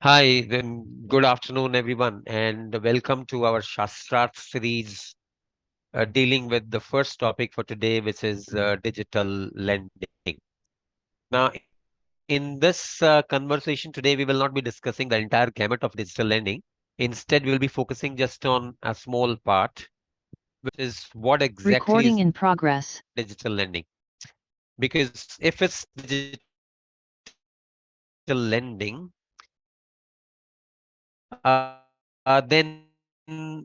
Hi, then good afternoon, everyone, and welcome to our Shastrarth series dealing with the first topic for today, which is digital lending. Now, in this conversation today, we will not be discussing the entire gamut of digital lending. Instead, we'll be focusing just on a small part, which is what exactly Recording is in digital progress. lending. Because if it's digital lending, then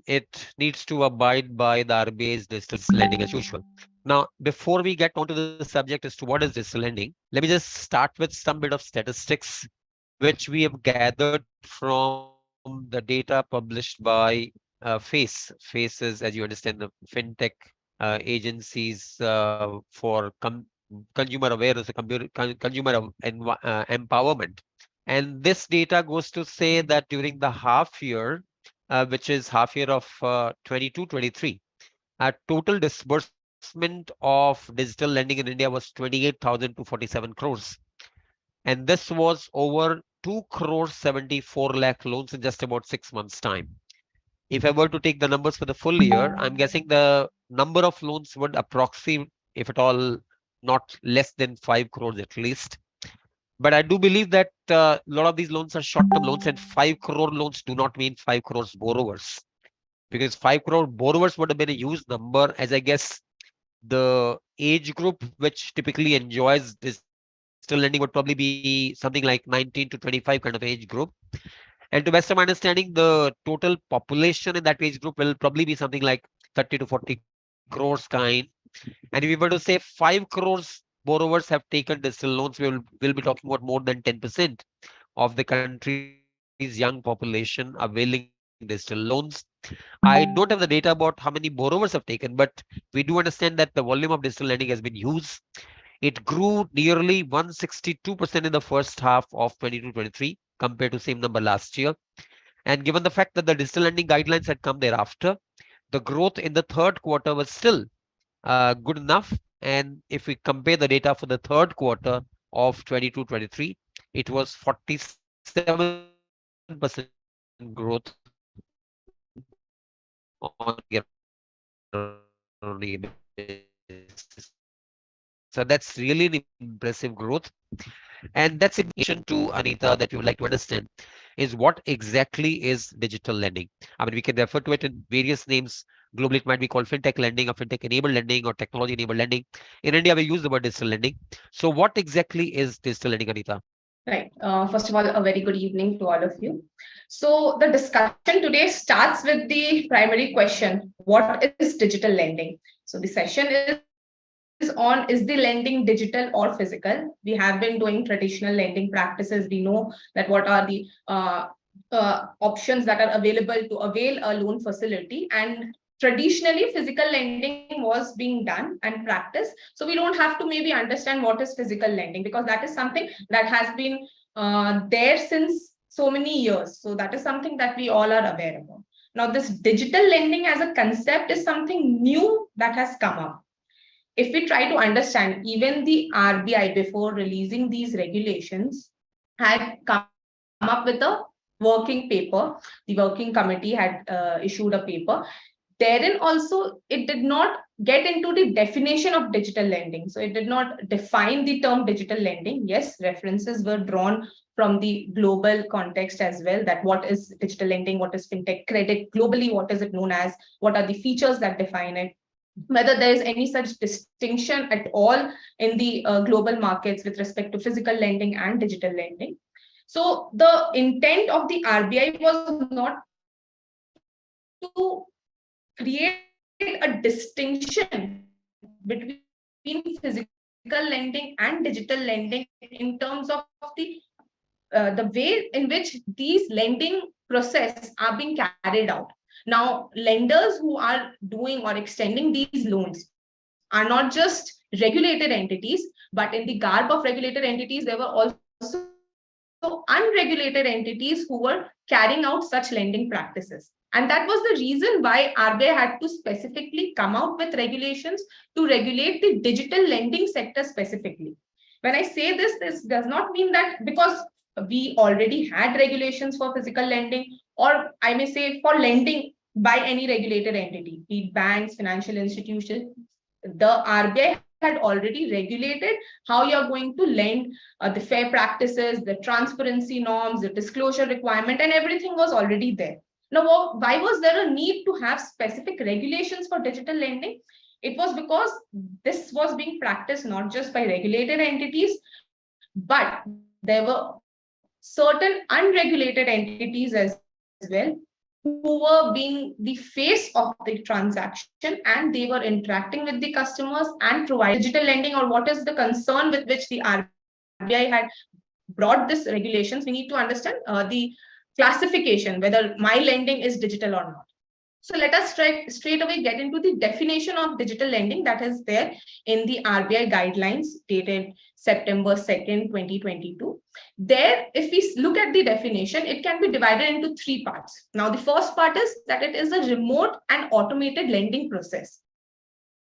it needs to abide by the RBI's digital lending as usual. Now, before we get onto the subject as to what is digital lending, let me just start with some bit of statistics which we have gathered from the data published by FACE. FACE is, as you understand, the fintech agencies for consumer awareness, empowerment. And this data goes to say that during the half year, which is half year of 22-23, total disbursement of digital lending in India was 28,247 crores. And this was over 2 crores 74 lakh loans in just about 6 months' time. If I were to take the numbers for the full year, I'm guessing the number of loans would approximate, if at all, not less than 5 crores at least. But I do believe that a lot of these loans are short-term loans, and 5 crore loans do not mean 5 crores borrowers. Because 5 crore borrowers would have been a huge number, as I guess the age group which typically enjoys digital lending would probably be something like 19 to 25 kind of age group. And to best of my understanding, the total population in that age group will probably be something like 30 to 40 crores kind. And if we were to say 5 crores borrowers have taken digital loans, we'll be talking about more than 10% of the country's young population availing digital loans. I don't have the data about how many borrowers have taken, but we do understand that the volume of digital lending has been used. It grew nearly 162% in the first half of 22-23 compared to same number last year. And given the fact that the digital lending guidelines had come thereafter, the growth in the third quarter was still good enough. And if we compare the data for the third quarter of 22-23, it was 47% growth on year-on-year basis. So that's really an impressive growth. And that's information to Anita that we would like to understand is what exactly is digital lending. I mean, we can refer to it in various names. Globally, it might be called fintech lending or fintech enabled lending or technology enabled lending. In India, we use the word digital lending. So what exactly is digital lending, Anita? Right. First of all, a very good evening to all of you. So, the discussion today starts with the primary question: what is digital lending? So, the session is on: is the lending digital or physical? We have been doing traditional lending practices. We know that what are the options that are available to avail a loan facility. And traditionally, physical lending was being done and practiced. So, we don't have to maybe understand what is physical lending, because that is something that has been there since so many years. So that is something that we all are aware about. Now, this digital lending as a concept is something new that has come up. If we try to understand, even the RBI, before releasing these regulations, had come up with a working paper. The working committee had issued a paper. Therein also, it did not get into the definition of digital lending. So it did not define the term digital lending. Yes, references were drawn from the global context as well, that what is digital lending, what is fintech credit globally, what is it known as, what are the features that define it, whether there is any such distinction at all in the global markets with respect to physical lending and digital lending. So the intent of the RBI was not to create a distinction between physical lending and digital lending in terms of the way in which these lending process are being carried out. Now, lenders who are doing or extending these loans are not just regulated entities, but in the garb of regulated entities, there were also unregulated entities who were carrying out such lending practices. And that was the reason why RBI had to specifically come out with regulations to regulate the digital lending sector specifically. When I say this does not mean that because we already had regulations for physical lending, or I may say for lending by any regulated entity, be it banks, financial institutions. The RBI had already regulated how you're going to lend, the fair practices, the transparency norms, the disclosure requirement, and everything was already there. Now, why was there a need to have specific regulations for digital lending? It was because this was being practiced not just by regulated entities, but there were certain unregulated entities as well, who were being the face of the transaction, and they were interacting with the customers and providing digital lending, or what is the concern with which the RBI had brought this regulations. We need to understand the classification, whether my lending is digital or not. So let us straight away get into the definition of digital lending that is there in the RBI guidelines dated September 2nd, 2022. There, if we look at the definition, it can be divided into three parts. Now, the first part is that it is a remote and automated lending process.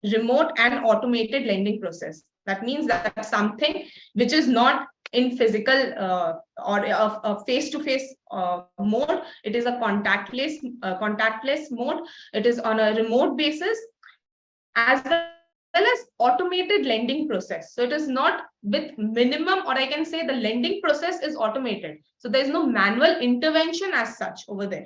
Remote and automated lending process. That means that something which is not in physical or a face-to-face mode. It is a contactless mode. It is on a remote basis, as well as automated lending process. So it is not with minimum, or I can say the lending process is automated. So there is no manual intervention as such over there.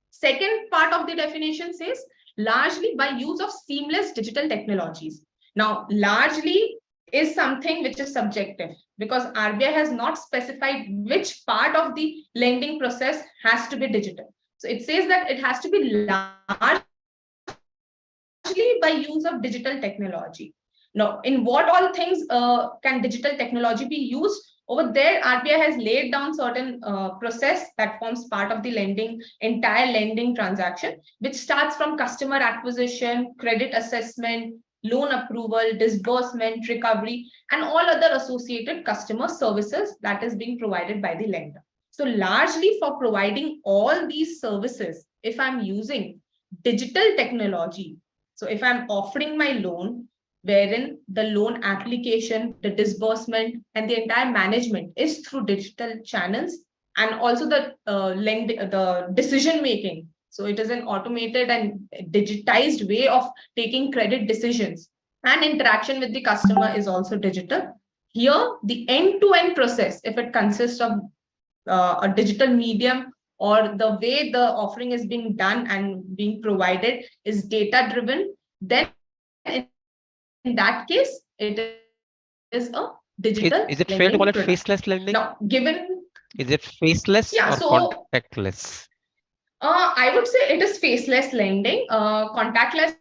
Second part of the definition says largely by use of seamless digital technologies. Now, largely is something which is subjective, because RBI has not specified which part of the lending process has to be digital. So it says that it has to be largely by use of digital technology. Now, in what all things can digital technology be used? Over there, RBI has laid down certain process that forms part of the entire lending transaction, which starts from customer acquisition, credit assessment, loan approval, disbursement, recovery, and all other associated customer services that is being provided by the lender. So largely for providing all these services, if I'm using digital technology, so if I'm offering my loan, wherein the loan application, the disbursement, and the entire management is through digital channels, and also the decision making. So it is an automated and digitized way of taking credit decisions, and interaction with the customer is also digital. Here, the end-to-end process, if it consists of a digital medium, or the way the offering is being done and being provided is data driven, then in that case, it is a digital lending product. Is it fair to call it Now, faceless given, lending? Is it yeah, faceless or so contactless? I would say it is faceless lending, contactless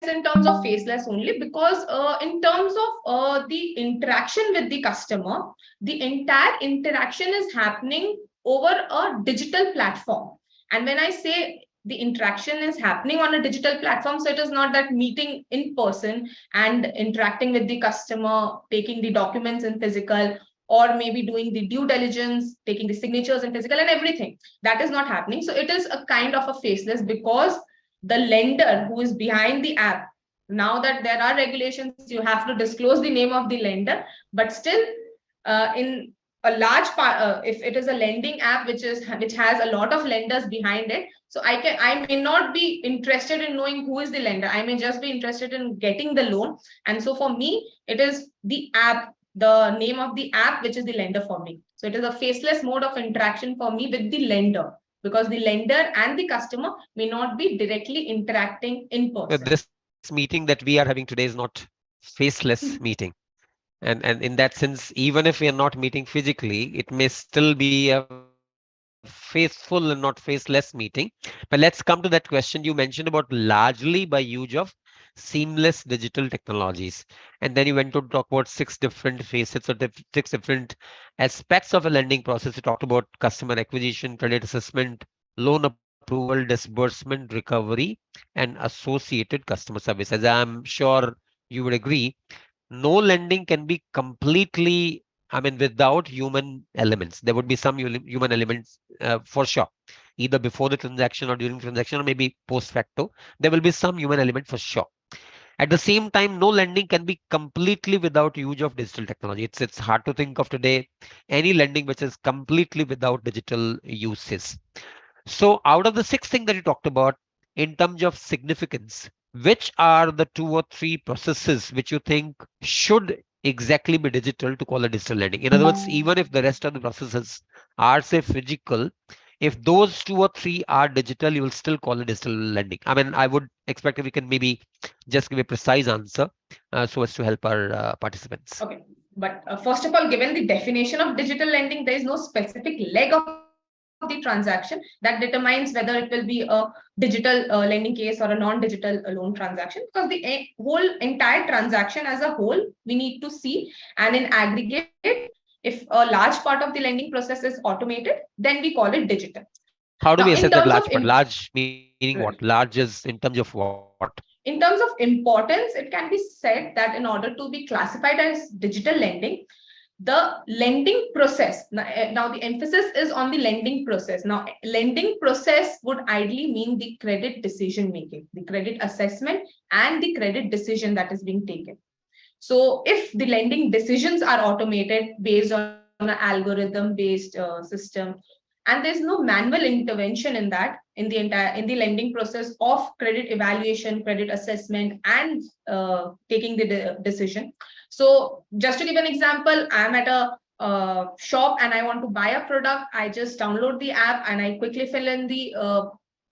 in terms of faceless only, because in terms of the interaction with the customer, the entire interaction is happening over a digital platform. And when I say the interaction is happening on a digital platform, so it is not that meeting in person and interacting with the customer, taking the documents in physical, or maybe doing the due diligence, taking the signatures in physical and everything. That is not happening. So it is a kind of a faceless, because the lender who is behind the app, now that there are regulations, you have to disclose the name of the lender, but still in a large part, if it is a lending app which has a lot of lenders behind it, so I may not be interested in knowing who is the lender. I may just be interested in getting the loan. And so for me, it is the app, the name of the app, which is the lender for me. So it is a faceless mode of interaction for me with the lender, because the lender and the customer may not be directly interacting in person. This meeting that we are having today is not faceless meeting. And in that sense, even if we are not meeting physically, it may still be a faithful and not faceless meeting. But let's come to that question you mentioned about largely by use of seamless digital technologies. And then you went to talk about six different facets or six different aspects of a lending process. You talked about customer acquisition, credit assessment, loan approval, disbursement, recovery, and associated customer service. As I'm sure you would agree, no lending can be completely, I mean, without human elements. There would be some human elements for sure, either before the transaction or during transaction or maybe post facto. There will be some human element for sure. At the same time, no lending can be completely without use of digital technology. It's hard to think of today any lending which is completely without digital uses. So out of the six things that you talked about in terms of significance, which are the two or three processes which you think should exactly be digital to call a digital lending? In other words, even if the rest of the processes are say physical, if those two or three are digital, you will still call it digital lending. I mean, I would expect if we can maybe just give a precise answer so as to help our participants. Okay. But first of all, given the definition of digital lending, there is no specific leg of the transaction that determines whether it will be a digital lending case or a non-digital loan transaction. Because the whole entire transaction as a whole, we need to see, and in aggregate, if a large part of the lending process is automated, then we call it digital. How Now, do we in assess that terms of large part? Large meaning what? Large is in terms of what? in terms of importance, it can be said that in order to be classified as digital lending, the lending process, now the emphasis is on the lending process. Now, lending process would ideally mean the credit decision making, the credit assessment, and the credit decision that is being taken. So if the lending decisions are automated based on an algorithm based system, and there's no manual intervention in that, in the lending process of credit evaluation, credit assessment, and taking the decision. So just to give an example, I'm at a shop and I want to buy a product. I just download the app and I quickly fill in the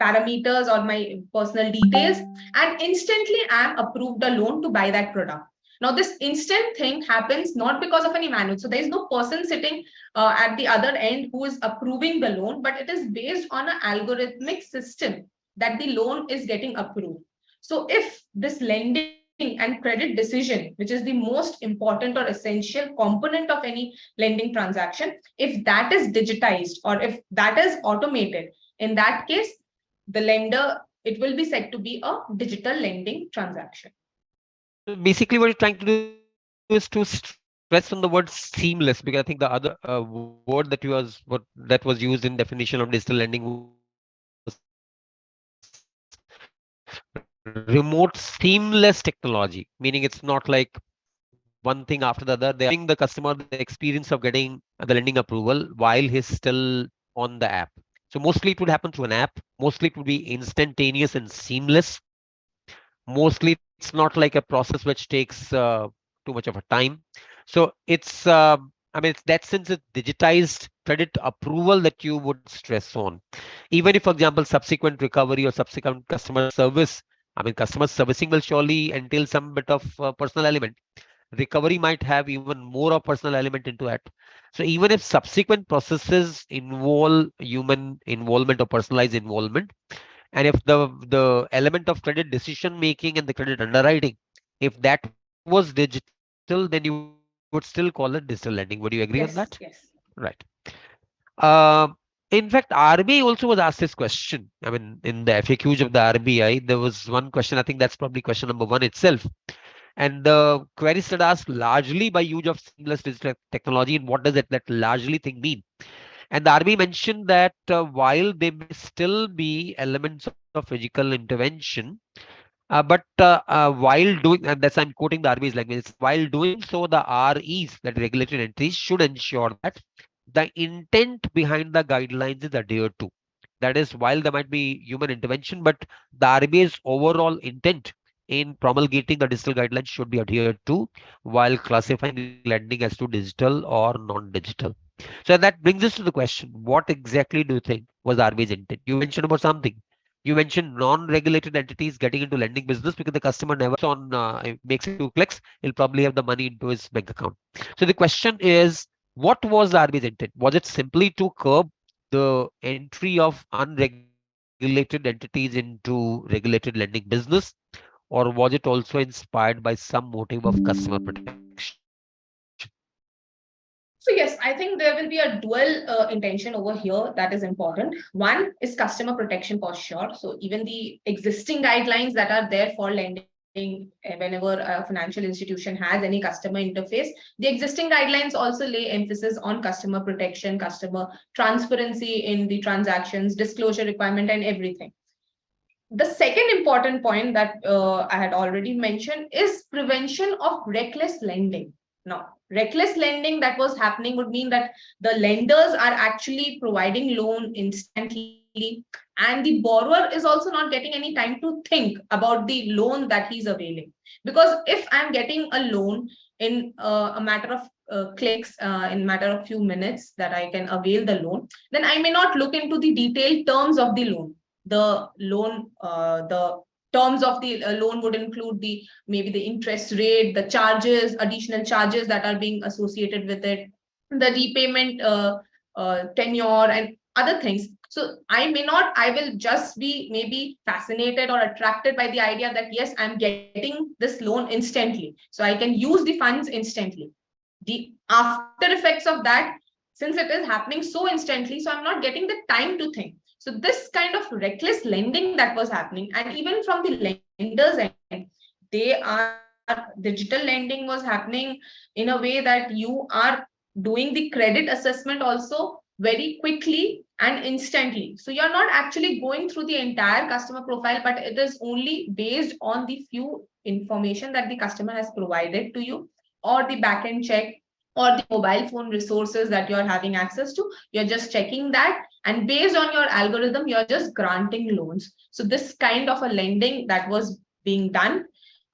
parameters or my personal details, and instantly I'm approved a loan to buy that product. Now, this instant thing happens not because of any manual. So there is no person sitting at the other end who is approving the loan, but it is based on an algorithmic system that the loan is getting approved. So if this lending and credit decision, which is the most important or essential component of any lending transaction, if that is digitized or if that is automated, in that case, the lender, it will be said to be a digital lending transaction. So basically, what you're trying to do is to stress on the word seamless, because I think the other word that that was used in definition of digital lending was remote seamless technology, meaning it's not like one thing after the other. They are giving the customer the experience of getting the lending approval while he's still on the app. So mostly it would happen through an app. Mostly it would be instantaneous and seamless. Mostly it's not like a process which takes too much of a time. So it's, I mean, it's that sense it's digitized credit approval that you would stress on. Even if, for example, subsequent recovery or subsequent customer service, I mean, customer servicing will surely entail some bit of personal element. Recovery might have even more of personal element into it. So even if subsequent processes involve human involvement or personalized involvement, and if the element of credit decision making and the credit underwriting, if that was digital, then you would still call it digital lending. Would you agree on that? Yes, Right. yes. Uh, in fact, RBI also was asked this question. I mean, in the FAQs of the RBI, there was one question. I think that's probably question number one itself. And the query said asked largely by use of seamless digital technology. And what does that largely thing mean? And the RBI mentioned that while there may still be elements of physical intervention, while doing, and that's I'm quoting the RBI's language, while doing so, the REs, that regulated entities, should ensure that the intent behind the guidelines is adhered to. That is, while there might be human intervention, but the RBI's overall intent in promulgating the digital guidelines should be adhered to while classifying lending as to digital or non-digital. So that brings us to the question, what exactly do you think was the RBI's intent? You mentioned about something. You mentioned non-regulated entities getting into lending business because the customer never on makes a few clicks, he'll probably have the money into his bank account. So the question is, what was the RBI's intent? Was it simply to curb the entry of unregulated entities into regulated lending business, or was it also inspired by some motive of customer protection? So yes, I think there will be a dual intention over here that is important. One is customer protection for sure. So even the existing guidelines that are there for lending, whenever a financial institution has any customer interface, the existing guidelines also lay emphasis on customer protection, customer transparency in the transactions, disclosure requirement, and everything. The second important point that I had already mentioned is prevention of reckless lending. Now, reckless lending that was happening would mean that the lenders are actually providing loan instantly, and the borrower is also not getting any time to think about the loan that he's availing. Because if I'm getting a loan in a matter of clicks, in matter of few minutes that I can avail the loan, then I may not look into the detailed terms of the loan. The terms of the loan would include the maybe the interest rate, the charges, additional charges that are being associated with it, the repayment tenure, and other things. So I will just be maybe fascinated or attracted by the idea that yes, I'm getting this loan instantly, so I can use the funds instantly. The after effects of that, since it is happening so instantly, so I'm not getting the time to think. So this kind of reckless lending that was happening, and even from the lenders end, digital lending was happening in a way that you are doing the credit assessment also very quickly and instantly. So you're not actually going through the entire customer profile, but it is only based on the few information that the customer has provided to you, or the backend check, or the mobile phone resources that you're having access to. You're just checking that, and based on your algorithm, you're just granting loans. So this kind of a lending that was being done,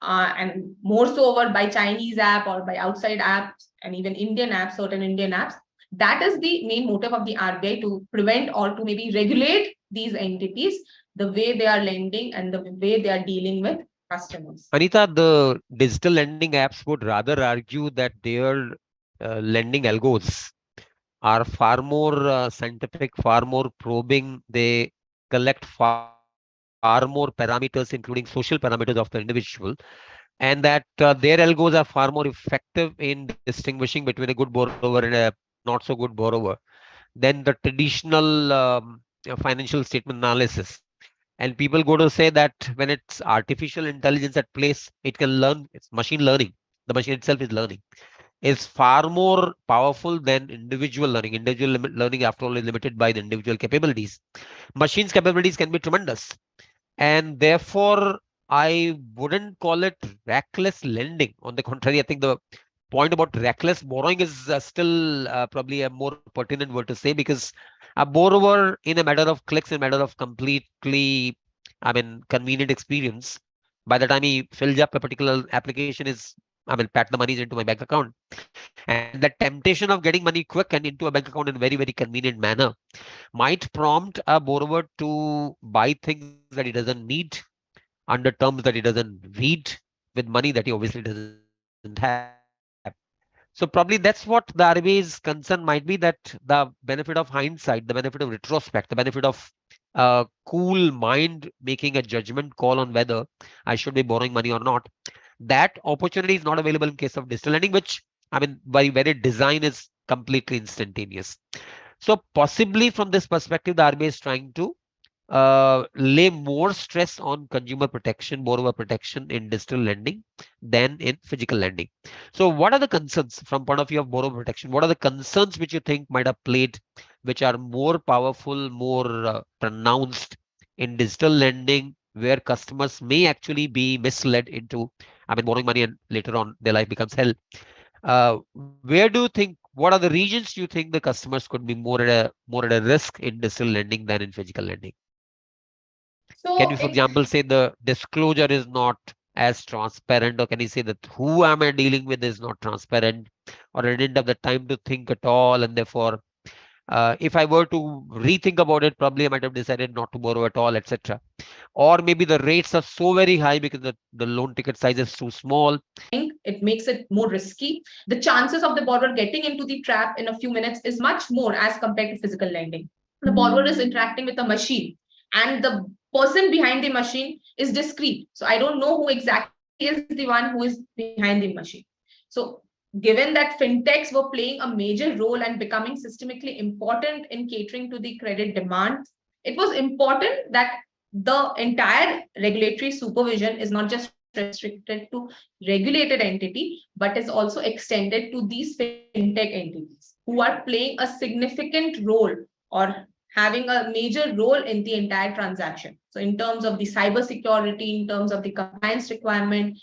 and more so over by Chinese app or by outside apps, and even Indian apps, certain Indian apps. That is the main motive of the RBI, to prevent or to maybe regulate these entities, the way they are lending and the way they are dealing with customers. Anita, the digital lending apps would rather argue that their lending algos are far more scientific, far more probing. They collect far more parameters, including social parameters of the individual, and that their algos are far more effective in distinguishing between a good borrower and a not so good borrower than the traditional financial statement analysis. And people go to say that when it's artificial intelligence at place, it can learn, it's machine learning. The machine itself is learning, is far more powerful than individual learning. Individual learning, after all, is limited by the individual capabilities. Machines' capabilities can be tremendous. And therefore, I wouldn't call it reckless lending. On the contrary, I think the point about reckless borrowing is still probably a more pertinent word to say, because a borrower, in a matter of clicks, in a matter of completely, I mean, convenient experience, by the time he fills up a particular application, is, I mean, pat the money into my bank account. And the temptation of getting money quick and into a bank account in a very, very convenient manner might prompt a borrower to buy things that he doesn't need, under terms that he doesn't read, with money that he obviously doesn't have. So probably that's what the RBI's concern might be, that the benefit of hindsight, the benefit of retrospect, the benefit of cool mind making a judgment call on whether I should be borrowing money or not. That opportunity is not available in case of digital lending, which, I mean, by very design is completely instantaneous. So possibly from this perspective, the RBI is trying to lay more stress on consumer protection, borrower protection in digital lending than in physical lending. So what are the concerns from point of view of borrower protection? What are the concerns which you think might have played, which are more powerful, more pronounced in digital lending, where customers may actually be misled into, I mean, borrowing money and later on their life becomes hell? Where do you think, what are the regions do you think the customers could be more at a risk in digital lending than in physical lending? Can So you, for it example, say the disclosure is not as transparent, or can you say that who am I dealing with is not transparent, or I didn't have the time to think at all, and therefore, if I were to rethink about it, probably I might have decided not to borrow at all, etc. Or maybe the rates are so very high because the loan ticket size is too small. it makes it more risky. The chances of the borrower getting into the trap in a few minutes is much more as compared to physical lending. The borrower is interacting with a machine, and the person behind the machine is discreet. So I don't know who exactly is the one who is behind the machine. So given that fintechs were playing a major role and becoming systemically important in catering to the credit demand, it was important that the entire regulatory supervision is not just restricted to regulated entity, but is also extended to these fintech entities who are playing a significant role, or having a major role in the entire transaction. So in terms of the cyber security, in terms of the compliance requirement,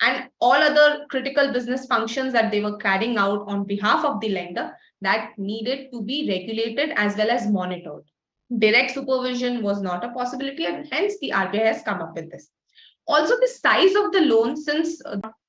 and all other critical business functions that they were carrying out on behalf of the lender, that needed to be regulated as well as monitored. Direct supervision was not a possibility, and hence the RBI has come up with this. Also, the size of the loan, since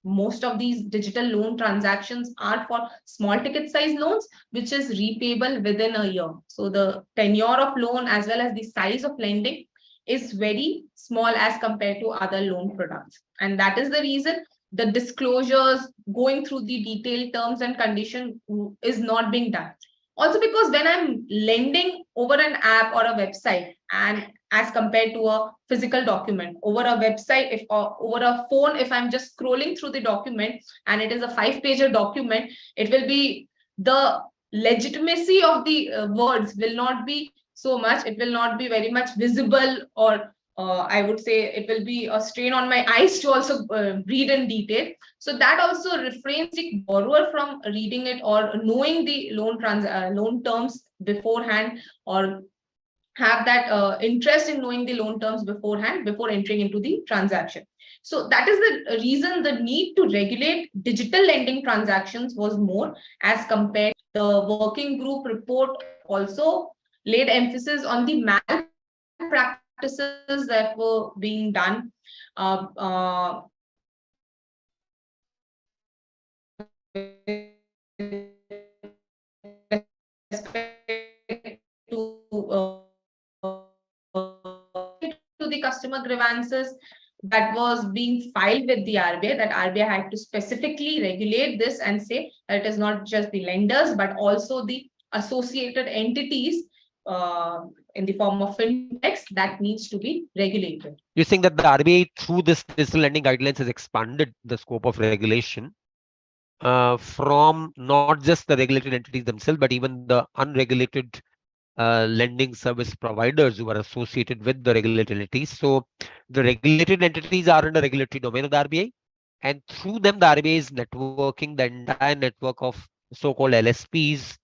most of these digital loan transactions are for small ticket size loans, which is repayable within a year. So the tenure of loan as well as the size of lending is very small as compared to other loan products. And that is the reason the disclosures, going through the detailed terms and condition, is not being done. Also, because when I'm lending over an app or a website, and as compared to a physical document over a website, if or over a phone, if I'm just scrolling through the document and it is a 5-pager document, it will be, the legitimacy of the words will not be so much, it will not be very much visible, or I would say it will be a strain on my eyes to also read in detail. So that also refrains the borrower from reading it or knowing the loan terms beforehand, or have that interest in knowing the loan terms beforehand before entering into the transaction. So that is the reason the need to regulate digital lending transactions was more as compared. The working group report also laid emphasis on the malpractices that were being done to the customer grievances that was being filed with the RBI, that RBI had to specifically regulate this and say that it is not just the lenders, but also the associated entities in the form of fintechs that needs to be regulated. You're saying that the RBI, through this digital lending guidelines, has expanded the scope of regulation from not just the regulated entities themselves, but even the unregulated lending service providers who are associated with the regulated entities. So the regulated entities are in the regulatory domain of the RBI, and through them, the RBI is networking the entire network of so-called LSPs,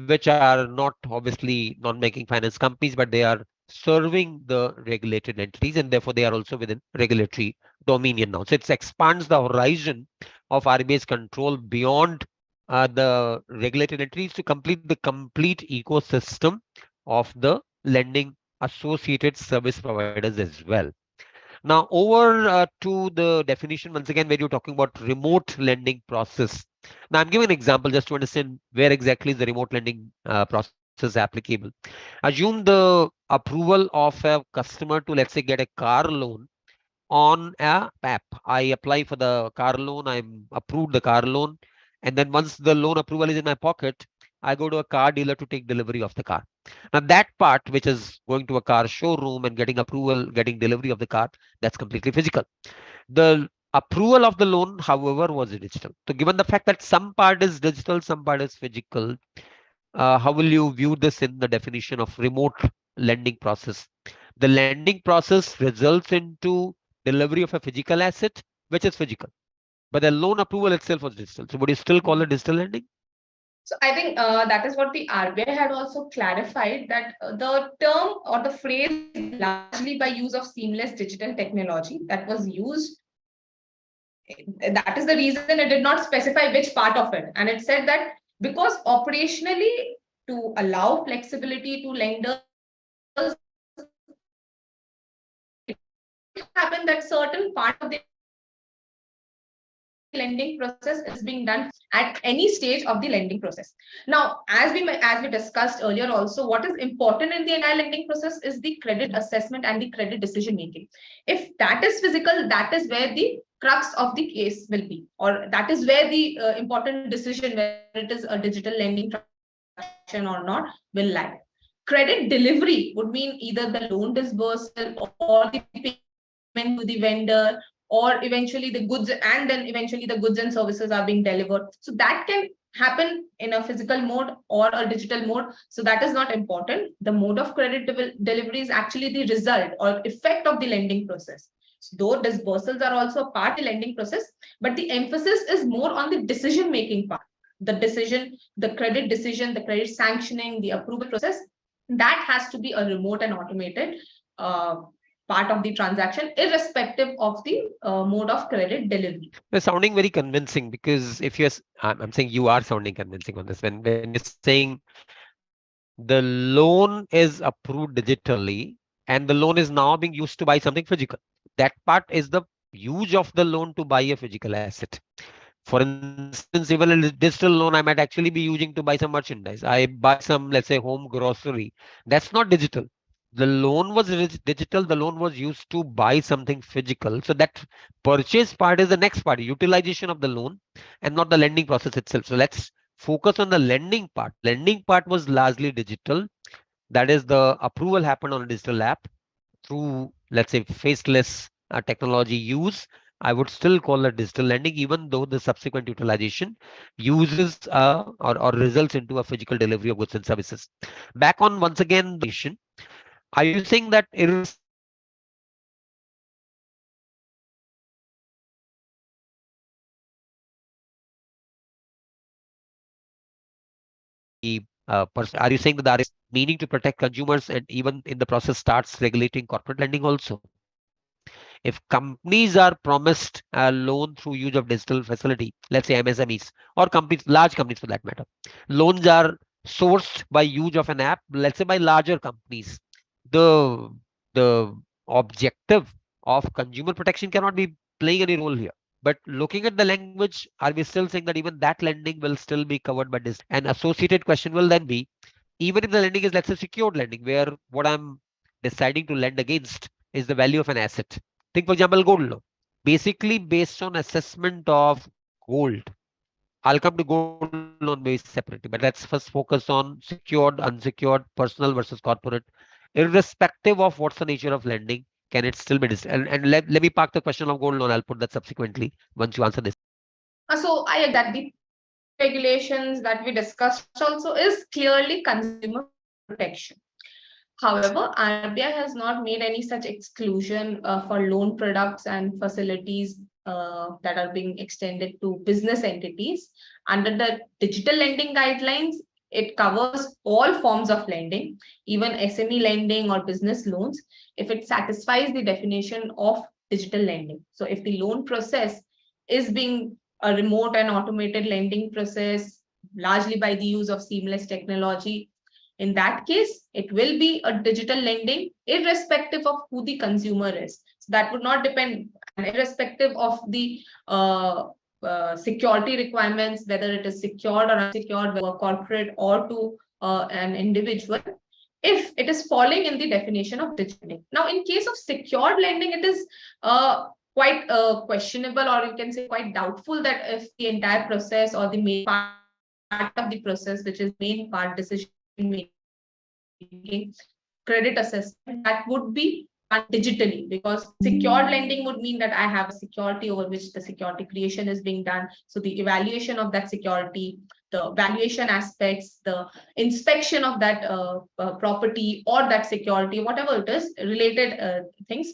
which are not obviously non-banking finance companies, but they are serving the regulated entities, and therefore they are also within regulatory dominion now. So it expands the horizon of RBI's control beyond the regulated entities to complete the complete ecosystem of the lending associated service providers as well. Now, over to the definition once again, where you're talking about remote lending process. Now, I'm giving an example just to understand where exactly is the remote lending process applicable. Assume the approval of a customer to, let's say, get a car loan on a app. I apply for the car loan, I'm approved the car loan, and then once the loan approval is in my pocket, I go to a car dealer to take delivery of the car. Now that part, which is going to a car showroom and getting approval, getting delivery of the car, that's completely physical. The approval of the loan, however, was digital. So given the fact that some part is digital, some part is physical, how will you view this in the definition of remote lending process? The lending process results into delivery of a physical asset, which is physical, but the loan approval itself was digital. So would you still call it digital lending? So I think that is what the RBI had also clarified, that the term or the phrase largely by use of seamless digital technology that was used. That is the reason it did not specify which part of it. And it said that because operationally, to allow flexibility to lenders, it happened that certain part of the lending process is being done at any stage of the lending process. Now, as we discussed earlier also, what is important in the entire lending process is the credit assessment and the credit decision making. If that is physical, that is where the crux of the case will be, or that is where the important decision, whether it is a digital lending transaction or not, will lie. Credit delivery would mean either the loan disbursal or the payment to the vendor, or eventually the goods, and then eventually the goods and services are being delivered. So that can happen in a physical mode or a digital mode. So that is not important. The mode of credit delivery is actually the result or effect of the lending process. So though disbursals are also a part of the lending process, but the emphasis is more on the decision-making part. The decision, the credit decision, the credit sanctioning, the approval process, that has to be a remote and automated uh, part of the transaction, irrespective of the mode of credit delivery. You're sounding very convincing because if you're, I'm saying you are sounding convincing on this. When you're saying the loan is approved digitally and the loan is now being used to buy something physical, that part is the use of the loan to buy a physical asset. For instance, even a digital loan, I might actually be using to buy some merchandise. I buy some, let's say, home grocery. That's not digital. The loan was digital. The loan was used to buy something physical. So that purchase part is the next part, utilization of the loan and not the lending process itself. So let's focus on the lending part. Lending part was largely digital. That is, the approval happened on a digital app through, let's say, faceless technology use. I would still call it digital lending, even though the subsequent utilization uses or results into a physical delivery of goods and services. Back on once again the question, are you saying that irrespective of are you saying that the RBI meaning to protect consumers and even in the process starts regulating corporate lending also? If companies are promised a loan through use of digital facility, let's say MSMEs or companies, large companies for that matter, loans are sourced by use of an app, let's say by larger companies. The the objective of consumer protection cannot be playing any role here. But looking at the language, are we still saying that even that lending will still be covered by this? An associated question will then be, even if the lending is, let's say, secured lending, where what I'm deciding to lend against is the value of an asset. Think, for example, gold loan. Basically, based on assessment of gold. I'll come to gold loan maybe separately, but let's first focus on secured, unsecured, personal versus corporate. Irrespective of what's the nature of lending, can it still be digital? And let me park the question of gold loan. I'll put that subsequently once you answer this. So I agree that the regulations that we discussed also is clearly consumer protection. However, RBI has not made any such exclusion for loan products and facilities that are being extended to business entities. Under the digital lending guidelines, it covers all forms of lending, even SME lending or business loans, if it satisfies the definition of digital lending. So, if the loan process is being a remote and automated lending process, largely by the use of seamless technology, in that case, it will be a digital lending, irrespective of who the consumer is. So that would not depend, and irrespective of the security requirements, whether it is secured or unsecured, whether a corporate or to an individual, if it is falling in the definition of digital lending. Now, in case of secured lending, it is quite questionable, or you can say quite doubtful, that if the entire process or the main part of the process, which is main part decision making, credit assessment, that would be done digitally, because secured lending would mean that I have a security over which the security creation is being done. So the evaluation of that security, the valuation aspects, the inspection of that property or that security, whatever it is, related things.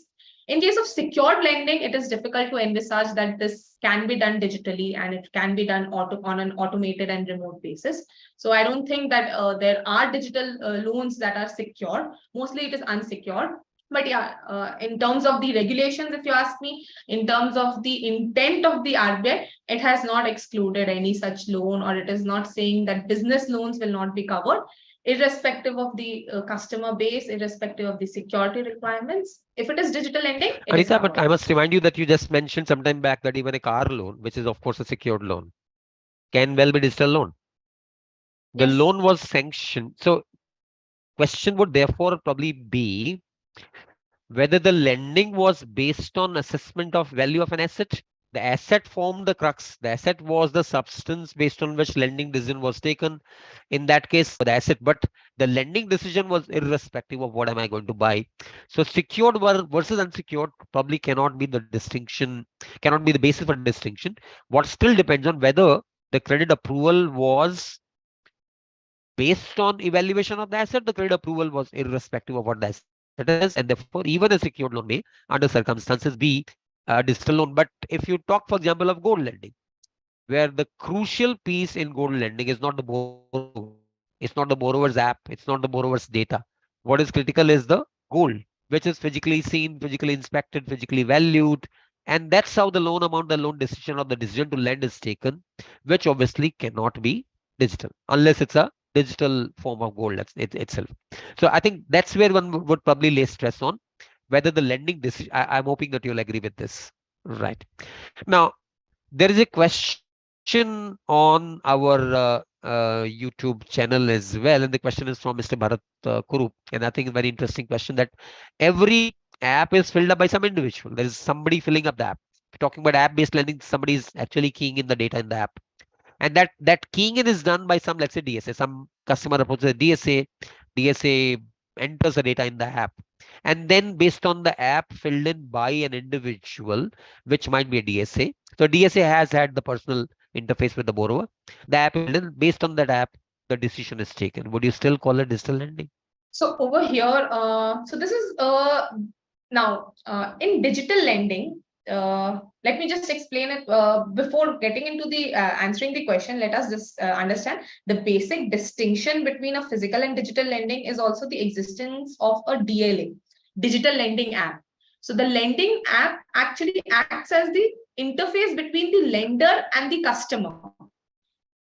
In case of secured lending, it is difficult to envisage that this can be done digitally, and it can be done on an automated and remote basis. So I don't think that there are digital loans that are secure. Mostly it is unsecured. But yeah, in terms of the regulations, if you ask me, in terms of the intent of the RBI, it has not excluded any such loan, or it is not saying that business loans will not be covered, irrespective of the customer base, irrespective of the security requirements. If it is digital lending, it is Anita, but covered. I must remind you that you just mentioned sometime back that even a car loan, which is of course a secured loan, can well be digital loan. The Yes. loan was sanctioned. So question would therefore probably be whether the lending was based on assessment of value of an asset. The asset formed the crux. The asset was the substance based on which lending decision was taken. In that case, the asset, but the lending decision was irrespective of what am I going to buy. So secured versus unsecured probably cannot be the distinction, cannot be the basis for distinction. What still depends on whether the credit approval was based on evaluation of the asset, the credit approval was irrespective of what the asset is, and therefore even a secured loan may, under circumstances, be a digital loan. But if you talk, for example, of gold lending, where the crucial piece in gold lending is not the borrower, It's not the borrower's app. It's not the borrower's data. What is critical is the gold, which is physically seen, physically inspected, physically valued. And that's how the loan amount, the loan decision, or the decision to lend is taken, which obviously cannot be digital unless it's a digital form of gold itself. So I think that's where one would probably lay stress on whether the lending decision. I'm hoping that you'll agree with this. Right. Now, there is a question on our YouTube channel as well, and the question is from Mr. Bharat Kurup, and I think a very interesting question that every app is filled up by some individual. There is somebody filling up the app. If you're talking about app-based lending, somebody is actually keying in the data in the app, and that keying in is done by some, let's say DSA. Some customer approaches a DSA enters the data in the app, and then based on the app filled in by an individual, which might be a DSA. So DSA has had the personal interface with the borrower. The app is filled in. Based on that app, the decision is taken. Would you still call it digital lending? So over here, so this is now in digital lending. Let me just explain it before getting into the answering the question. Let us just understand the basic distinction between a physical and digital lending is also the existence of a DLA, digital lending app. So the lending app actually acts as the interface between the lender and the customer.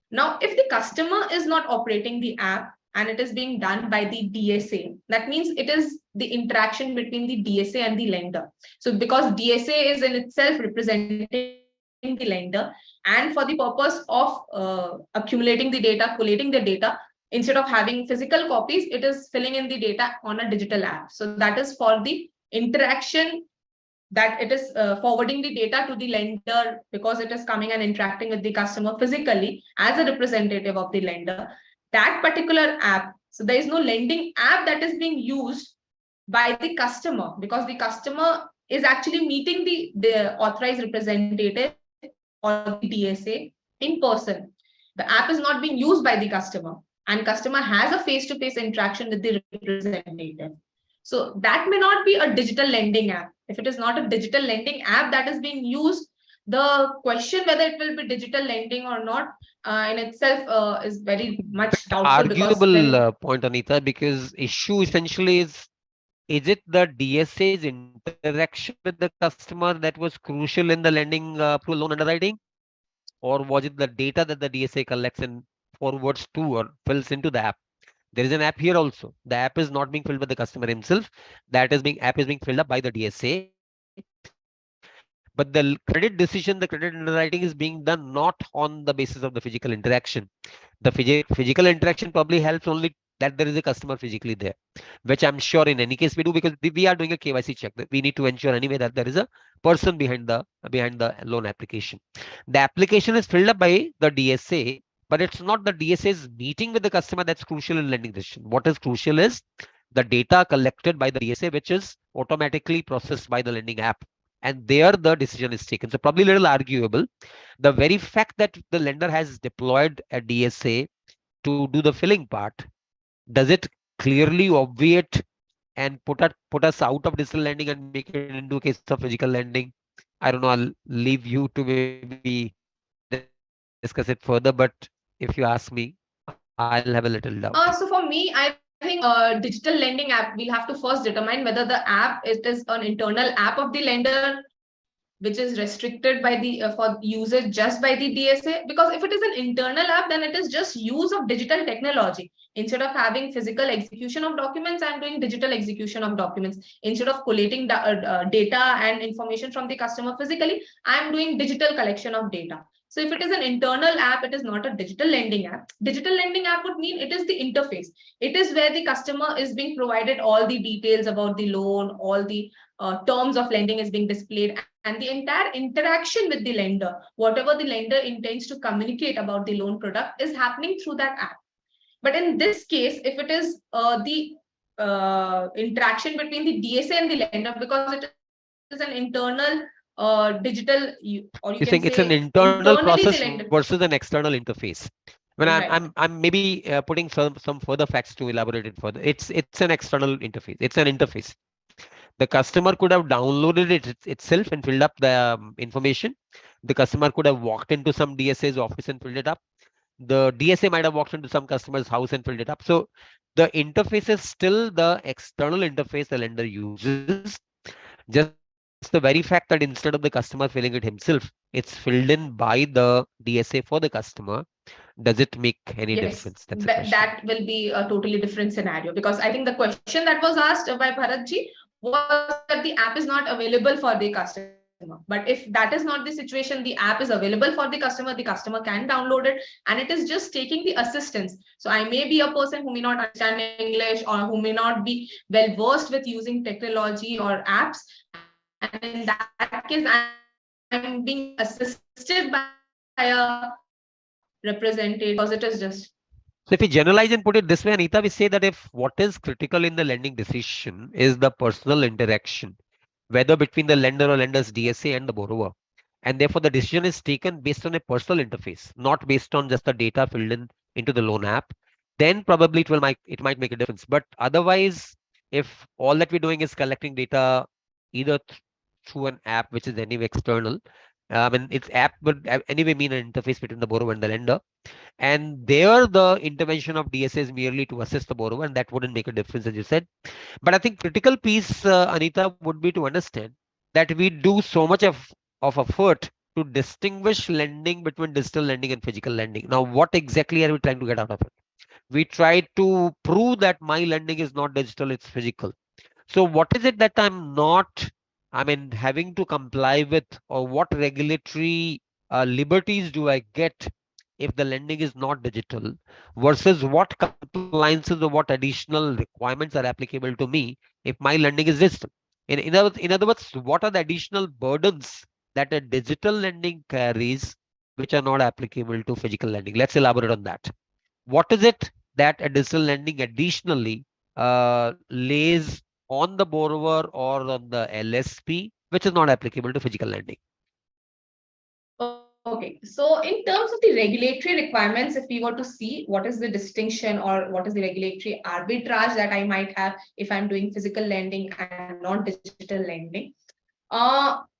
Now, if the customer is not operating the app and it is being done by the DSA, that means it is the interaction between the DSA and the lender. So because DSA is in itself representing the lender, and for the purpose of accumulating the data, collating the data, instead of having physical copies, it is filling in the data on a digital app. So that is for the interaction, that it is forwarding the data to the lender because it is coming and interacting with the customer physically as a representative of the lender. That particular app, so there is no lending app that is being used by the customer, because the customer is actually meeting the authorized representative or the DSA in person. The app is not being used by the customer, and customer has a face-to-face interaction with the representative. So that may not be a digital lending app. If it is not a digital lending app that is being used, the question whether it will be digital lending or not in itself is very much doubtful, because Arguable when point, Anita, because issue essentially is it the DSA's interaction with the customer that was crucial in the lending through loan underwriting? Or was it the data that the DSA collects and forwards to or fills into the app? There is an app here also. The app is not being filled by the customer himself. That is being app is being filled up by the DSA. But the credit decision, the credit underwriting is being done not on the basis of the physical interaction. The physical interaction probably helps only that there is a customer physically there, which I'm sure in any case we do, because we are doing a KYC check. That we need to ensure anyway that there is a person behind the loan application. The application is filled up by the DSA, but it's not the DSA's meeting with the customer that's crucial in lending decision. What is crucial is the data collected by the DSA, which is automatically processed by the lending app. And there the decision is taken. So probably a little arguable. The very fact that the lender has deployed a DSA to do the filling part, does it clearly obviate and put us out of digital lending and make it into a case of physical lending? I don't know. I'll leave you to maybe discuss it further, but if you ask me, I'll have a little doubt. so for me, I think digital lending app, we'll have to first determine whether the app it is an internal app of the lender, which is restricted by the for usage just by the DSA. Because if it is an internal app, then it is just use of digital technology. Instead of having physical execution of documents, I'm doing digital execution of documents. Instead of collating data and information from the customer physically, I'm doing digital collection of data. So if it is an internal app, it is not a digital lending app. Digital lending app would mean it is the interface. It is where the customer is being provided all the details about the loan, all the terms of lending is being displayed, and the entire interaction with the lender, whatever the lender intends to communicate about the loan product, is happening through that app. But in this case, if it is the interaction between the DSA and the lender, because it is an internal digital, or you can You're saying say it's an internal internally the process lender. versus an external interface. When Right. I'm maybe putting some further facts to elaborate it further. It's an external interface. It's an interface. The customer could have downloaded itself and filled up the information. The customer could have walked into some DSA's office and filled it up. The DSA might have walked into some customer's house and filled it up. So the interface is still the external interface the lender uses. Just the very fact that instead of the customer filling it himself, it's filled in by the DSA for the customer. Does it make any difference? Yes, That's the question. that will be a totally different scenario, because I think the question that was asked by Bharatji was that the app is not available for the customer. But if that is not the situation, the app is available for the customer can download it, and it is just taking the assistance. So I may be a person who may not understand English, or who may not be well versed with using technology or apps. And in that case, I'm being assisted by a representative because it is just. So if we generalize and put it this way, Anita, we say that if what is critical in the lending decision is the personal interaction, whether between the lender or lender's DSA and the borrower, and therefore the decision is taken based on a personal interface, not based on just the data filled in into the loan app, then probably it might make a difference. But otherwise, if all that we're doing is collecting data either through an app which is anyway external, I mean its app would anyway mean an interface between the borrower and the lender, and there the intervention of DSA is merely to assist the borrower, and that wouldn't make a difference, as you said. But I think critical piece, Anita, would be to understand that we do so much of effort to distinguish lending between digital lending and physical lending. Now, what exactly are we trying to get out of it? We try to prove that my lending is not digital, it's physical. So what is it that I'm not, I mean, having to comply with, or what regulatory liberties do I get if the lending is not digital, versus what compliances or what additional requirements are applicable to me if my lending is digital? In other words, what are the additional burdens that a digital lending carries which are not applicable to physical lending? Let's elaborate on that. What is it that a digital lending additionally lays on the borrower or on the LSP, which is not applicable to physical lending? Okay, so in terms of the regulatory requirements, if we were to see what is the distinction or what is the regulatory arbitrage that I might have if I'm doing physical lending and non-digital lending,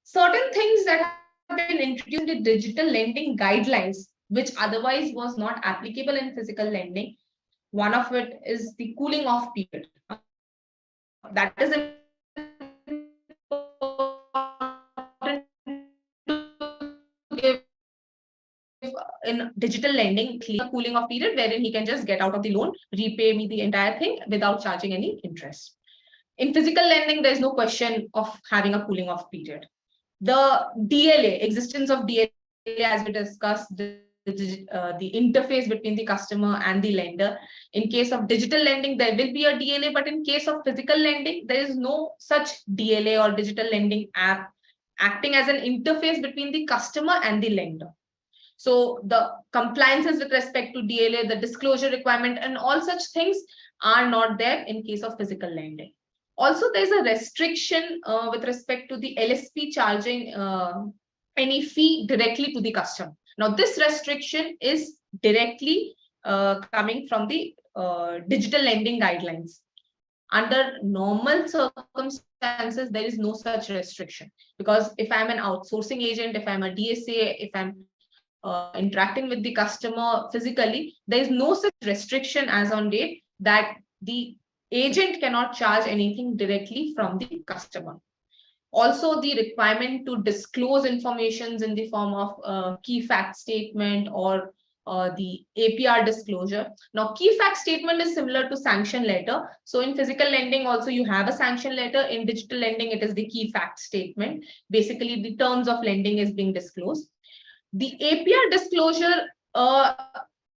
certain things that have been introduced in the digital lending guidelines, which otherwise was not applicable in physical lending. One of it is the cooling off period. That is important to give in digital lending, clear cooling off period wherein he can just get out of the loan, repay me the entire thing without charging any interest. In physical lending, there is no question of having a cooling off period. The DLA, existence of DLA, as we discussed, the interface between the customer and the lender. In case of digital lending, there will be a DLA, but in case of physical lending, there is no such DLA or digital lending app acting as an interface between the customer and the lender. So the compliances with respect to DLA, the disclosure requirement, and all such things are not there in case of physical lending. Also, there's a restriction with respect to the LSP charging any fee directly to the customer. Now, this restriction is directly coming from the digital lending guidelines. Under normal circumstances, there is no such restriction, because if I'm an outsourcing agent, if I'm a DSA, if I'm interacting with the customer physically, there is no such restriction as on date that the agent cannot charge anything directly from the customer. Also, the requirement to disclose informations in the form of key fact statement or the APR disclosure. Now, key fact statement is similar to sanction letter. So in physical lending also you have a sanction letter. In digital lending, it is the key fact statement. Basically, the terms of lending is being disclosed. The APR disclosure,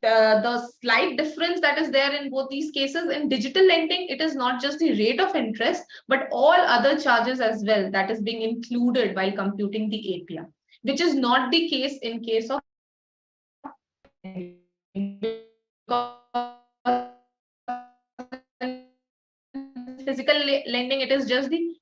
the slight difference that is there in both these cases, in digital lending, it is not just the rate of interest, but all other charges as well that is being included while computing the APR, which is not the case in case of physical lending. It is just the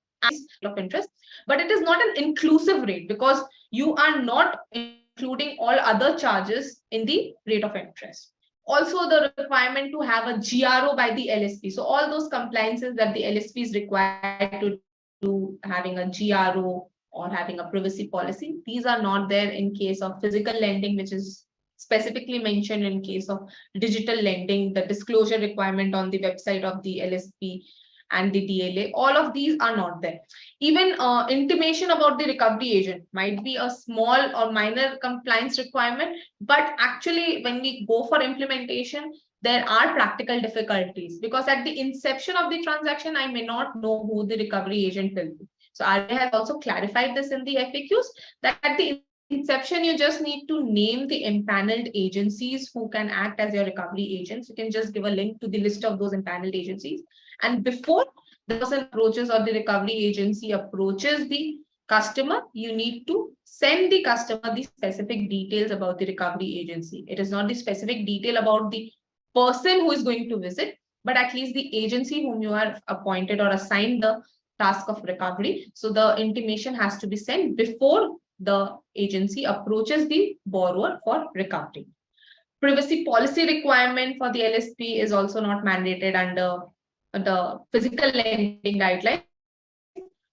of interest, but it is not an inclusive rate because you are not including all other charges in the rate of interest. Also, the requirement to have a GRO by the LSP. So all those compliances that the LSP is required to do, having a GRO or having a privacy policy, these are not there in case of physical lending, which is specifically mentioned in case of digital lending, the disclosure requirement on the website of the LSP and the DLA. All of these are not there. Even intimation about the recovery agent might be a small or minor compliance requirement, but actually when we go for implementation, there are practical difficulties because at the inception of the transaction, I may not know who the recovery agent will be. So RBI has also clarified this in the FAQs that at the inception, you just need to name the empaneled agencies who can act as your recovery agents. You can just give a link to the list of those empaneled agencies. And before the person approaches or the recovery agency approaches the customer, you need to send the customer the specific details about the recovery agency. It is not the specific detail about the person who is going to visit, but at least the agency whom you are appointed or assigned the task of recovery. So the intimation has to be sent before the agency approaches the borrower for recovery. Privacy policy requirement for the LSP is also not mandated under the physical lending guidelines.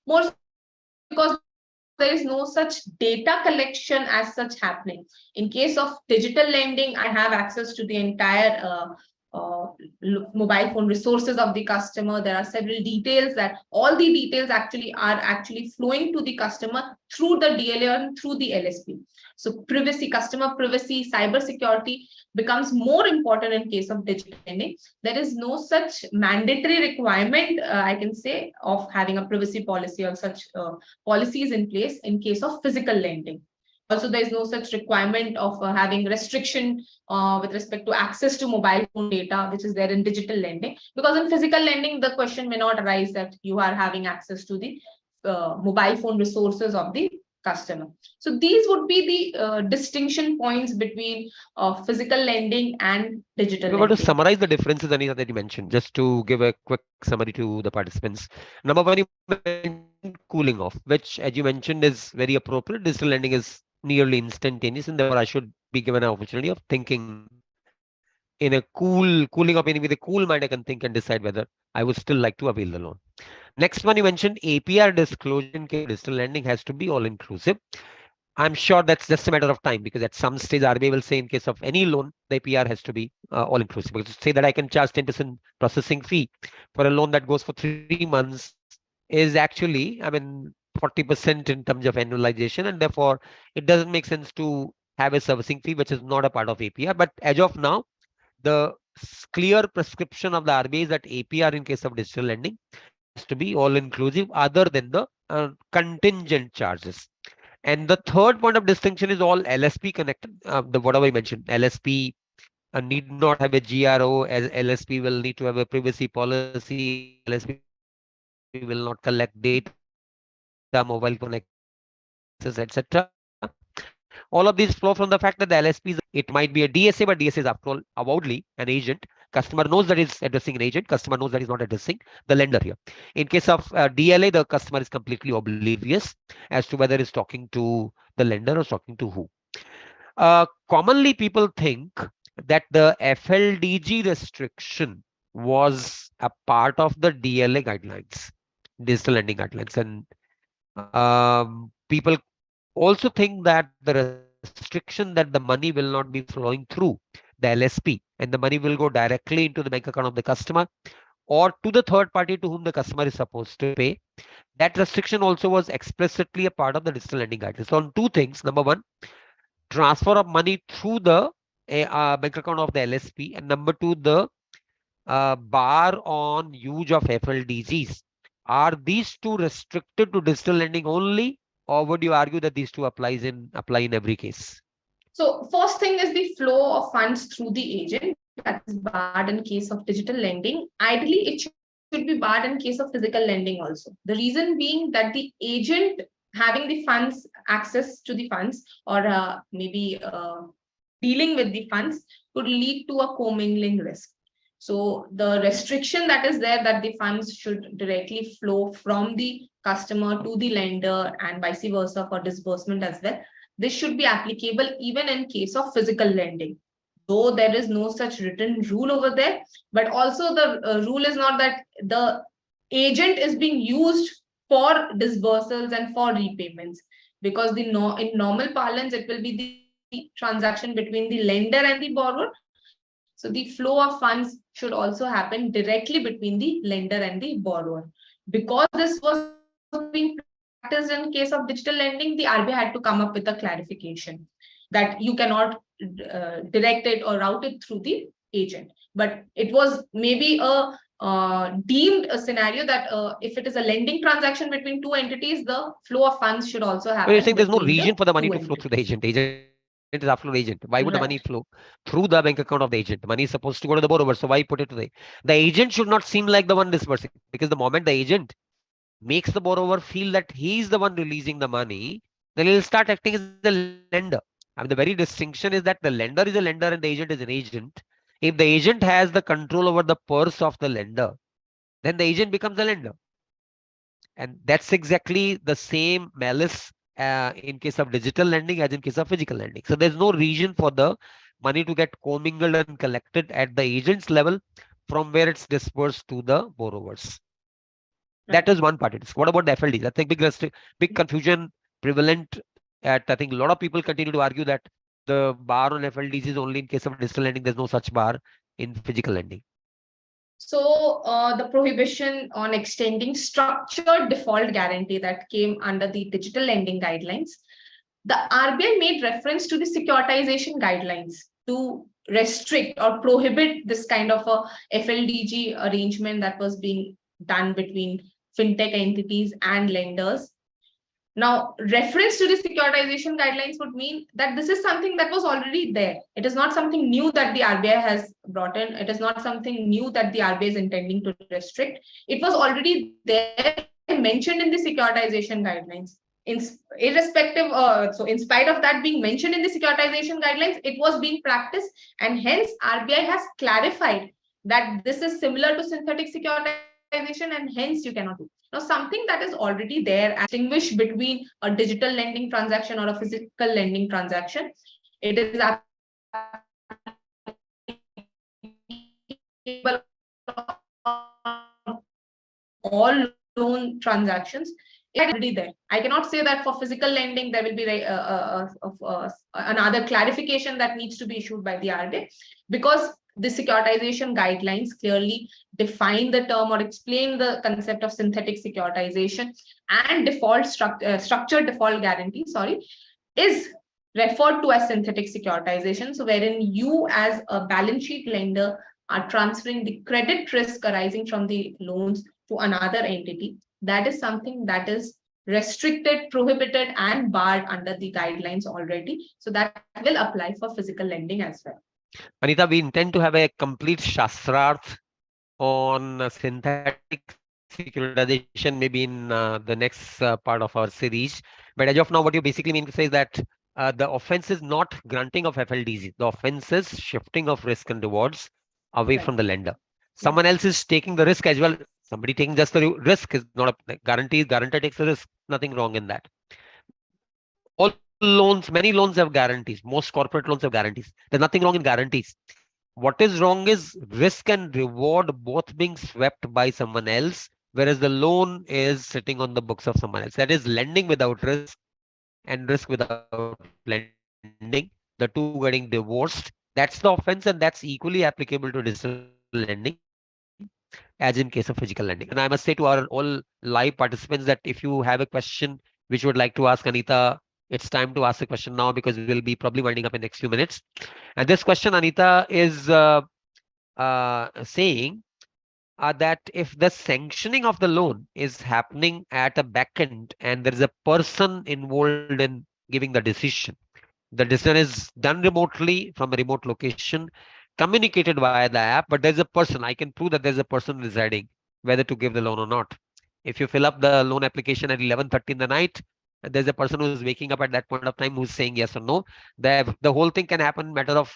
More so because there is no such data collection as such happening. In case of digital lending, I have access to the entire mobile phone resources of the customer. There are several details that all the details actually flowing to the customer through the DLA and through the LSP. So privacy, customer privacy, cyber security becomes more important in case of digital lending. There is no such mandatory requirement, I can say, of having a privacy policy or such policies in place in case of physical lending. Also, there is no such requirement of having restriction with respect to access to mobile phone data, which is there in digital lending. Because in physical lending, the question may not arise that you are having access to the mobile phone resources of the customer. So these would be the distinction points between physical lending and digital If you were to lending. summarize the differences, Anita, that you mentioned, just to give a quick summary to the participants. Number one, you mentioned cooling off, which, as you mentioned, is very appropriate. Digital lending is nearly instantaneous, and therefore I should be given an opportunity of thinking in a cooling off, meaning with a cool mind, I can think and decide whether I would still like to avail the loan. Next one, you mentioned APR disclosure in case of digital lending has to be all inclusive. I'm sure that's just a matter of time because at some stage RBI will say in case of any loan, the APR has to be all inclusive. Because say that I can charge 10% processing fee for a loan that goes for 3 months is actually, I mean, 40% in terms of annualization, and therefore it doesn't make sense to have a servicing fee which is not a part of APR. But as of now, the clear prescription of the RBI is that APR in case of digital lending has to be all inclusive other than the contingent charges. And the third point of distinction is all LSP connected. The whatever I mentioned, LSP need not have a GRO, as LSP will need to have a privacy policy, LSP will not collect data, mobile phone access, etc. All of these flow from the fact that the LSP is, it might be a DSA, but DSA is after all avowedly an agent. Customer knows that is addressing an agent. Customer knows that is not addressing the lender here. In case of DLA, the customer is completely oblivious as to whether it's talking to the lender or talking to who. Commonly, people think that the FLDG restriction was a part of the DLA guidelines, digital lending guidelines, and people also think that the restriction that the money will not be flowing through the LSP and the money will go directly into the bank account of the customer or to the third party to whom the customer is supposed to pay. That restriction also was explicitly a part of the digital lending guidelines. So on two things. Number one, transfer of money through the bank account of the LSP, and number two, the bar on use of FLDGs. Are these two restricted to digital lending only, or would you argue that these two apply in every case? So first thing is the flow of funds through the agent that is barred in case of digital lending. Ideally, it should be barred in case of physical lending also. The reason being that the agent having the funds, access to the funds, or dealing with the funds could lead to a commingling risk. So the restriction that is there that the funds should directly flow from the customer to the lender and vice versa for disbursement as well. This should be applicable even in case of physical lending. Though there is no such written rule over there, but also the rule is not that the agent is being used for disbursals and for repayments, because in normal parlance it will be the transaction between the lender and the borrower. So the flow of funds should also happen directly between the lender and the borrower. Because this was being practiced in case of digital lending, the RBI had to come up with a clarification that you cannot direct it or route it through the agent. But it was maybe a deemed a scenario that if it is a lending transaction between two entities, the flow of funds should also Well, you're happen saying there's no between the reason for the money two to flow through the entities. agent. Agent is absolute agent. Why would the money flow Right. through the bank account of the agent? Money is supposed to go to the borrower, so why put it to the agent should not seem like the one disbursing, because the moment the agent makes the borrower feel that he's the one releasing the money, then he'll start acting as a lender. I mean, the very distinction is that the lender is a lender and the agent is an agent. If the agent has the control over the purse of the lender, then the agent becomes a lender. And that's exactly the same malice in case of digital lending as in case of physical lending. So there's no reason for the money to get commingled and collected at the agent's level from where it's dispersed to the borrowers. That Right. is one part. It's what about the FLDs? I think big confusion prevalent at, I think a lot of people continue to argue that the bar on FLDs is only in case of digital lending. There's no such bar in physical lending. So the prohibition on extending structured default guarantee that came under the digital lending guidelines, the RBI made reference to the securitization guidelines to restrict or prohibit this kind of a FLDG arrangement that was being done between fintech entities and lenders. Now, reference to the securitization guidelines would mean that this is something that was already there. It is not something new that the RBI has brought in. It is not something new that the RBI is intending to restrict. It was already there, mentioned in the securitization guidelines. Irrespective, so in spite of that being mentioned in the securitization guidelines, it was being practiced, and hence RBI has clarified that this is similar to synthetic securitization, and hence you cannot do. Now, something that is already there and distinguish between a digital lending transaction or a physical lending transaction, it is all loan transactions is already there. I cannot say that for physical lending there will be another clarification that needs to be issued by the RBI, because the securitization guidelines clearly define the term or explain the concept of synthetic securitization, and structured default guarantee, is referred to as synthetic securitization. So wherein you as a balance sheet lender are transferring the credit risk arising from the loans to another entity. That is something that is restricted, prohibited, and barred under the guidelines already. So that will apply for physical lending as well. Anita, we intend to have a complete Shastrarth on synthetic securitization maybe in the next part of our series. But as of now, what you basically mean to say is that the offense is not granting of FLDs. The offense is shifting of risk and rewards away Right. from the lender. Yes. Someone else is taking the risk as well. Somebody taking just the risk is not a guarantee. Guarantor takes the risk. Nothing wrong in that. All loans, many loans have guarantees. Most corporate loans have guarantees. There's nothing wrong in guarantees. What is wrong is risk and reward both being swept by someone else, whereas the loan is sitting on the books of someone else. That is lending without risk and risk without lending, the two getting divorced. That's the offense, and that's equally applicable to digital lending as in case of physical lending. And I must say to our all live participants that if you have a question which you would like to ask Anita, it's time to ask the question now, because we'll be probably winding up in next few minutes. And this question, Anita, is saying that if the sanctioning of the loan is happening at a back end and there is a person involved in giving the decision, the decision is done remotely from a remote location, communicated via the app, but there's a person. I can prove that there's a person residing, whether to give the loan or not. If you fill up the loan application at 11:30 in the night, there's a person who's waking up at that point of time who's saying yes or no. The whole thing can happen matter of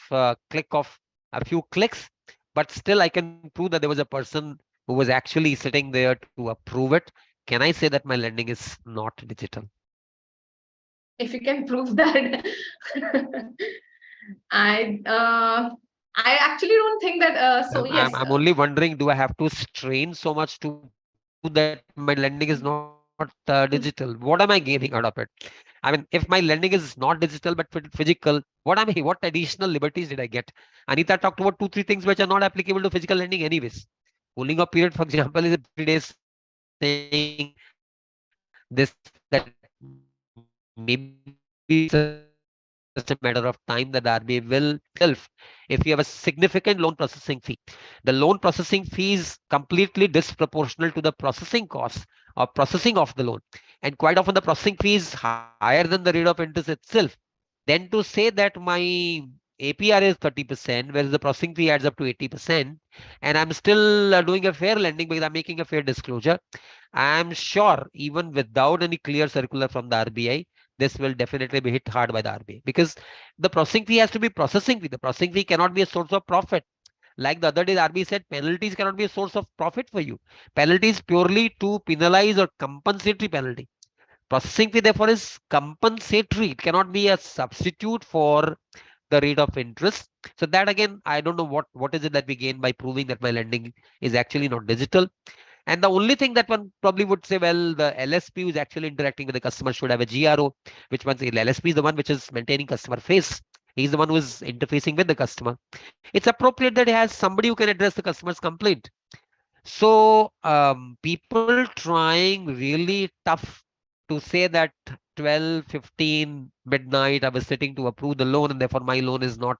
click of a few clicks, but still I can prove that there was a person who was actually sitting there to approve it. Can I say that my lending is not digital? If you can prove that, I I actually don't think that. So yes, I'm only wondering, do I have to strain so much to prove that my lending is not digital? What am I gaining out of it? I mean, if my lending is not digital but physical, what's the point? what additional liberties did I get? Anita talked about 2, 3 things which are not applicable to physical lending anyways. Cooling off period, for example, is a 30 days saying this, that maybe it's just a matter of time that the RBI will itself, if you have a significant loan processing fee. The loan processing fee is completely disproportional to the processing cost of processing of the loan. And quite often the processing fee is higher than the rate of interest itself. Then to say that my APR is 30%, whereas the processing fee adds up to 80%, and I'm still doing a fair lending because I'm making a fair disclosure, I'm sure even without any clear circular from the RBI, this will definitely be hit hard by the RBI because the processing fee has to be processing fee. The processing fee cannot be a source of profit. Like the other day, the RBI said, penalties cannot be a source of profit for you. Penalties purely to penalize or compensatory penalty. Processing fee, therefore, is compensatory. It cannot be a substitute for the rate of interest. So that again, I don't know what is it that we gain by proving that my lending is actually not digital. And the only thing that one probably would say, well, the LSP who is actually interacting with the customer should have a GRO, which means the LSP is the one which is maintaining customer face. He's the one who is interfacing with the customer. It's appropriate that he has somebody who can address the customer's complaint. So people trying really tough to say that 12:15 midnight I was sitting to approve the loan and therefore my loan is not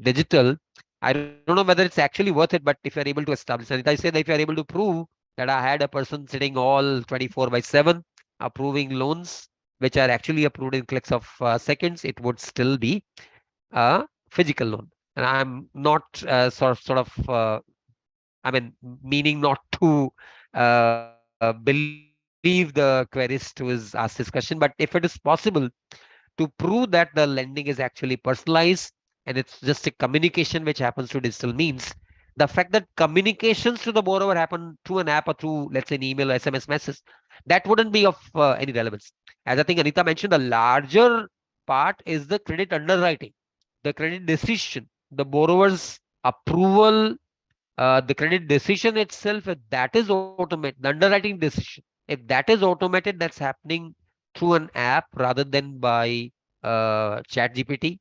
digital. I don't know whether it's actually worth it, but if you're able to establish, and I say that if you're able to prove that I had a person sitting all 24/7 approving loans, which are actually approved in clicks of seconds, it would still be a physical loan. And I'm not I mean, meaning not to believe the querist who is asked this question, but if it is possible to prove that the lending is actually personalized and it's just a communication which happens through digital means, the fact that communications to the borrower happen through an app or through, let's say, an email or SMS message, that wouldn't be of any relevance. As I think Anita mentioned, the larger part is the credit underwriting, the credit decision, the borrower's approval, the credit decision itself, if that is automated, the underwriting decision, if that is automated, that's happening through an app rather than by ChatGPT.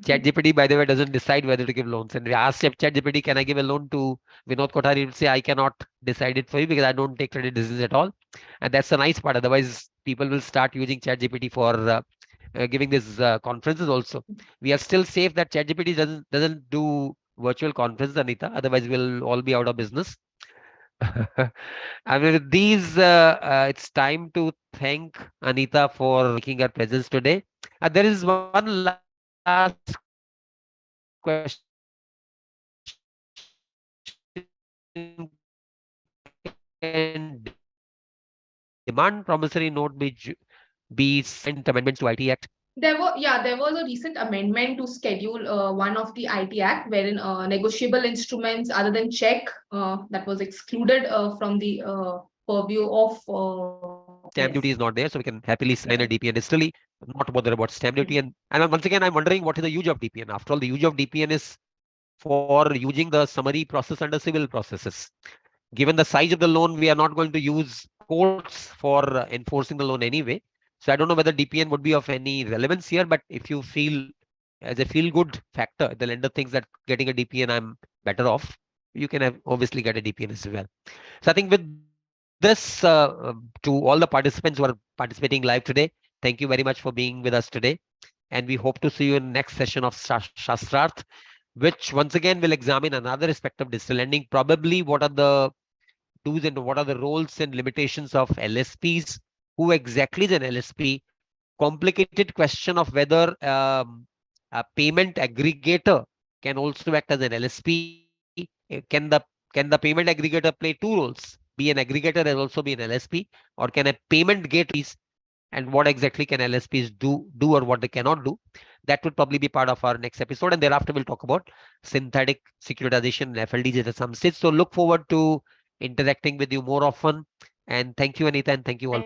ChatGPT, by the way, doesn't decide whether to give loans. And we asked ChatGPT, can I give a loan to Vinod Kothari? It will say, I cannot decide it for you because I don't take credit decisions at all. And that's the nice part. Otherwise, people will start using ChatGPT for giving these conferences also. We are still safe that ChatGPT doesn't do virtual conferences, Anita. Otherwise, we'll all be out of business. I mean, with these, it's time to thank Anita for making her presence today. There is one last question. Can demand promissory note be sent amendments to IT Act? There was a recent amendment to Schedule 1 of the IT Act, wherein negotiable instruments other than check that was excluded from the purview of Stamp duty is not there, so we can happily sign a DPN digitally, not bother about stamp duty. And once again, I'm wondering what is the use of DPN. After all, the use of DPN is for using the summary process under civil processes. Given the size of the loan, we are not going to use courts for enforcing the loan anyway. So I don't know whether DPN would be of any relevance here, but if you feel as a feel good factor, the lender thinks that getting a DPN, I'm better off, you can have obviously get a DPN as well. So I think with this, to all the participants who are participating live today, thank you very much for being with us today. And we hope to see you in next session of Shastrarth, which once again will examine another aspect of digital lending, probably what are the do's and what are the roles and limitations of LSPs, who exactly is an LSP, complicated question of whether a payment aggregator can also act as an LSP. Can the payment aggregator play two roles? Be an aggregator and also be an LSP, or can a payment gateway, and what exactly can LSPs do or what they cannot do? That would probably be part of our next episode, and thereafter we'll talk about synthetic securitization and FLDs at some stage. So look forward to interacting with you more often. And thank you, Anita, and thank you all.